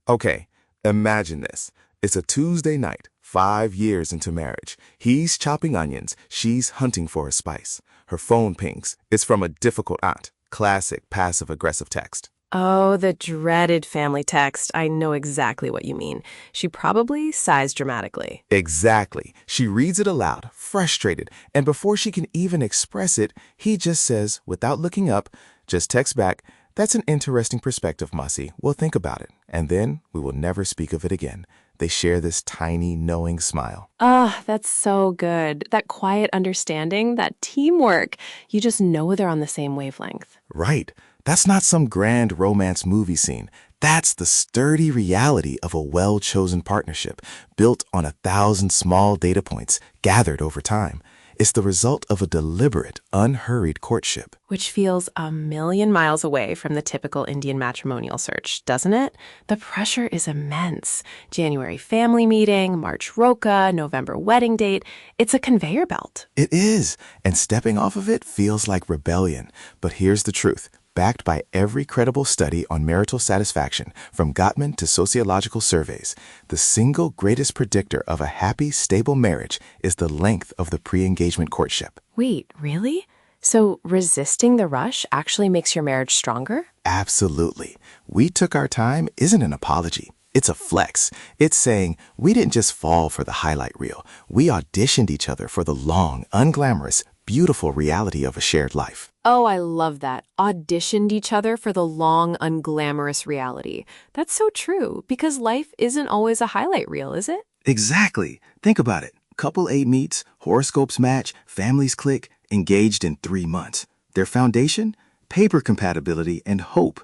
Okay, imagine this. It's a Tuesday night, 5 years into marriage. He's chopping onions, she's hunting for a spice. Her phone pings. It's from a difficult aunt. Classic passive-aggressive text. Oh, the dreaded family text. I know exactly what you mean. She probably sighs dramatically. Exactly. She reads it aloud, frustrated, and before she can even express it, he just says, without looking up, just texts back, "That's an interesting perspective, Masi. We'll think about it." And then we will never speak of it again. They share this tiny, knowing smile. Ah, that's so good. That quiet understanding, that teamwork. You just know they're on the same wavelength. Right. That's not some grand romance movie scene. That's the sturdy reality of a well-chosen partnership, built on 1,000 small data points gathered over time. It's the result of a deliberate, unhurried courtship. Which feels a million miles away from the typical Indian matrimonial search, doesn't it? The pressure is immense. January family meeting, March roka, November wedding date. It's a conveyor belt. It is, and stepping off of it feels like rebellion. But here's the truth. Backed by every credible study on marital satisfaction, from Gottman to sociological surveys, the single greatest predictor of a happy, stable marriage is the length of the pre-engagement courtship. Wait, really? So resisting the rush actually makes your marriage stronger? Absolutely. We took our time isn't an apology. It's a flex. It's saying we didn't just fall for the highlight reel. We auditioned each other for the long, unglamorous, beautiful reality of a shared life. Oh, I love that. Auditioned each other for the long, unglamorous reality. That's so true, because life isn't always a highlight reel, is it? Exactly. Think about it. Couple A meets, horoscopes match, families click, engaged in 3 months. Their foundation? Paper compatibility and hope.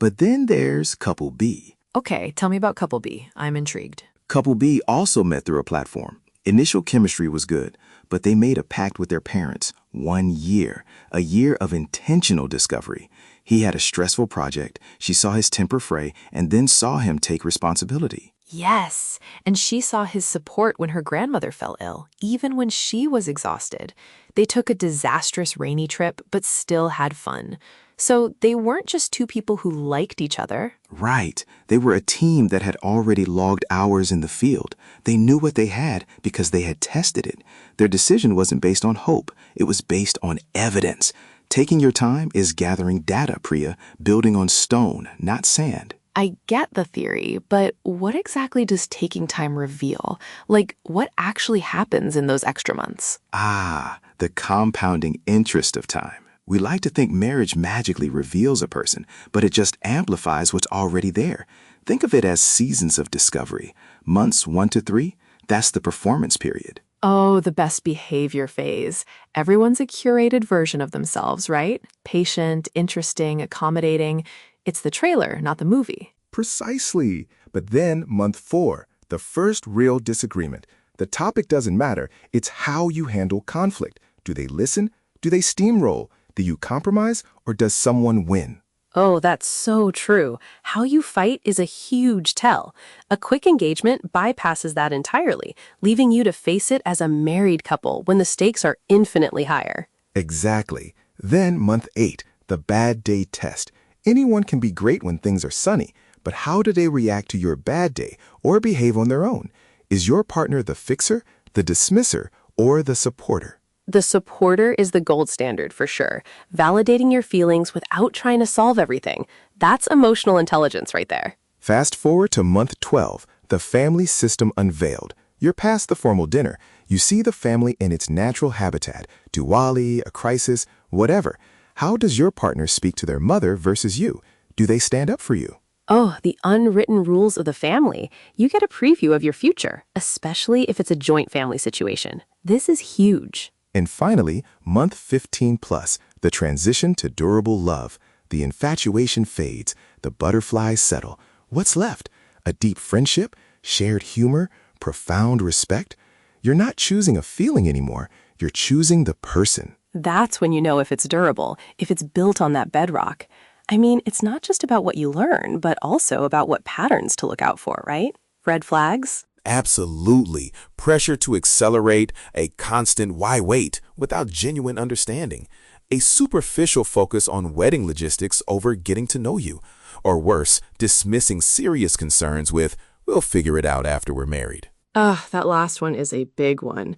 But then there's couple B. Okay, tell me about couple B. I'm intrigued. Couple B also met through a platform. Initial chemistry was good, but they made a pact with their parents. 1 year, a year of intentional discovery. He had a stressful project, she saw his temper fray, and then saw him take responsibility. Yes, and she saw his support when her grandmother fell ill, even when she was exhausted. They took a disastrous rainy trip, but still had fun. So they weren't just two people who liked each other. Right. They were a team that had already logged hours in the field. They knew what they had because they had tested it. Their decision wasn't based on hope. It was based on evidence. Taking your time is gathering data, Priya, building on stone, not sand. I get the theory, but what exactly does taking time reveal? Like, what actually happens in those extra months? Ah, the compounding interest of time. We like to think marriage magically reveals a person, but it just amplifies what's already there. Think of it as seasons of discovery. Months 1 to 3, that's the performance period. Oh, the best behavior phase. Everyone's a curated version of themselves, right? Patient, interesting, accommodating. It's the trailer, not the movie. Precisely. But then month 4, the first real disagreement. The topic doesn't matter. It's how you handle conflict. Do they listen? Do they steamroll? Do you compromise, or does someone win? Oh, that's so true. How you fight is a huge tell. A quick engagement bypasses that entirely, leaving you to face it as a married couple when the stakes are infinitely higher. Exactly. Then month 8, the bad day test. Anyone can be great when things are sunny, but how do they react to your bad day or behave on their own? Is your partner the fixer, the dismisser, or the supporter? The supporter is the gold standard for sure. Validating your feelings without trying to solve everything. That's emotional intelligence right there. Fast forward to month 12, the family system unveiled. You're past the formal dinner. You see the family in its natural habitat, Diwali, a crisis, whatever. How does your partner speak to their mother versus you? Do they stand up for you? Oh, the unwritten rules of the family. You get a preview of your future, especially if it's a joint family situation. This is huge. And finally, month 15 plus, the transition to durable love. The infatuation fades, the butterflies settle. What's left? A deep friendship, shared humor, profound respect? You're not choosing a feeling anymore. You're choosing the person. That's when you know if it's durable, if it's built on that bedrock. I mean, it's not just about what you learn, but also about what patterns to look out for, right? Red flags? Absolutely. Pressure to accelerate, a constant why wait without genuine understanding, a superficial focus on wedding logistics over getting to know you. or worse, dismissing serious concerns with, "We'll figure it out after we're married." That last one is a big one.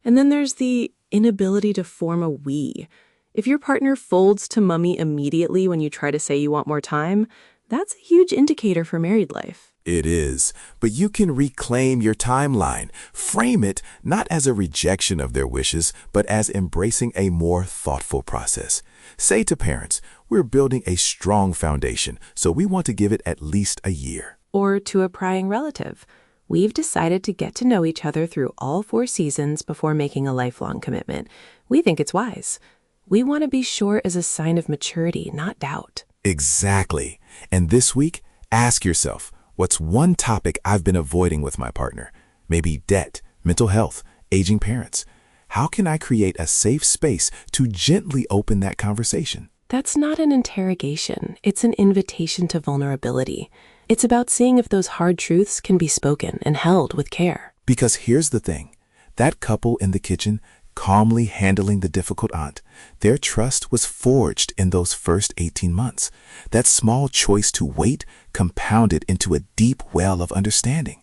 And then there's the inability to form a we. If your partner folds to mummy immediately when you try to say you want more time, that's a huge indicator for married life. It is, but you can reclaim your timeline. Frame it not as a rejection of their wishes, but as embracing a more thoughtful process. Say to parents, "We're building a strong foundation, so we want to give it at least a year." Or to a prying relative, "We've decided to get to know each other through all 4 seasons before making a lifelong commitment. We think it's wise. We want to be sure is a sign of maturity, not doubt." Exactly. And this week, ask yourself, what's one topic I've been avoiding with my partner? Maybe debt, mental health, aging parents. How can I create a safe space to gently open that conversation? That's not an interrogation. It's an invitation to vulnerability. It's about seeing if those hard truths can be spoken and held with care. Because here's the thing, that couple in the kitchen, calmly handling the difficult aunt, their trust was forged in those first 18 months. That small choice to wait compounded into a deep well of understanding.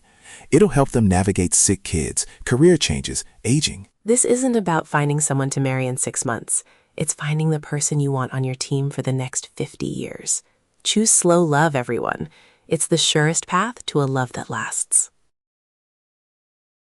It'll help them navigate sick kids, career changes, aging. This isn't about finding someone to marry in 6 months. It's finding the person you want on your team for the next 50 years. Choose slow love, everyone. It's the surest path to a love that lasts.